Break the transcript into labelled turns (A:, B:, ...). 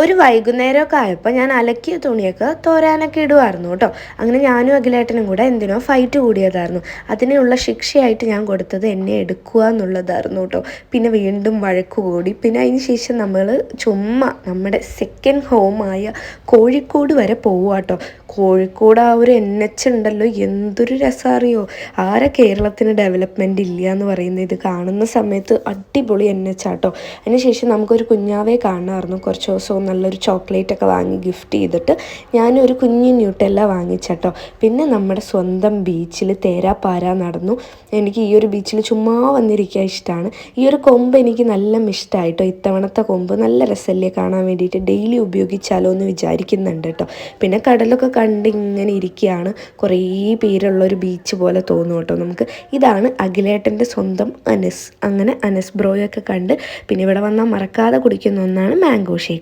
A: ഒരു വൈകുന്നേരമൊക്കെ ആയപ്പോൾ ഞാൻ അലക്കിയ തുണിയൊക്കെ തോരാനൊക്കെ ഇടുമായിരുന്നു കേട്ടോ. അങ്ങനെ ഞാനും അഖിലേട്ടനും കൂടെ എന്തിനോ ഫൈറ്റ് കൂടിയതായിരുന്നു. അതിനുള്ള ശിക്ഷയായിട്ട് ഞാൻ കൊടുത്തത് എന്നെ എടുക്കുക എന്നുള്ളതായിരുന്നു കേട്ടോ. പിന്നെ വീണ്ടും വഴക്ക് കൂടി. പിന്നെ അതിന് ശേഷം നമ്മൾ ചുമ്മാ നമ്മുടെ സെക്കൻഡ് ഹോമായ കോഴിക്കോട് വരെ പോവുക കേട്ടോ. കോഴിക്കോട് ആ ഒരു NH ഉണ്ടല്ലോ, എന്തൊരു രസമറിയോ. ആരെ കേരളത്തിന് ഡെവലപ്മെൻറ്റ് ഇല്ല എന്ന് പറയുന്നത്. ഇത് കാണുന്ന സമയത്ത് അടിപൊളി NH ആട്ടോ. അതിനുശേഷം നമുക്കൊരു കുഞ്ഞാവേ കാണാമായിരുന്നു. കുറച്ച് ദിവസവും നല്ലൊരു ചോക്ലേറ്റൊക്കെ വാങ്ങി ഗിഫ്റ്റ് ചെയ്തിട്ട് ഞാനൊരു കുഞ്ഞു ന്യൂട്ടെല്ല വാങ്ങിച്ചട്ടോ. പിന്നെ നമ്മുടെ സ്വന്തം ബീച്ചിൽ തേരാപ്പാര നടന്നു. എനിക്ക് ഈ ഒരു ബീച്ചിൽ ചുമ്മാ വന്നിരിക്കാൻ ഇഷ്ടമാണ്. ഈ ഒരു കൊമ്പ് എനിക്ക് നല്ല ഇഷ്ടമായിട്ടോ. ഇത്തവണത്തെ കൊമ്പ് നല്ല രസമല്ലേ കാണാൻ വേണ്ടിയിട്ട്. ഡെയിലി ഉപയോഗിച്ചാലോ എന്ന് വിചാരിക്കുന്നുണ്ട് കേട്ടോ. പിന്നെ കടലൊക്കെ കണ്ട് ഇങ്ങനെ ഇരിക്കുകയാണ്. കുറേ പേരുള്ളൊരു ബീച്ച് പോലെ തോന്നും കേട്ടോ നമുക്ക്. ഇതാണ് അഖിലേട്ടൻ്റെ സ്വന്തം അനസ്. അങ്ങനെ അനസ് ബ്രോയൊക്കെ കണ്ട് പിന്നെ ഇവിടെ വന്നാൽ മറക്കാതെ കുടിക്കുന്ന ഒന്നാണ് മാംഗോ ഷേക്ക്.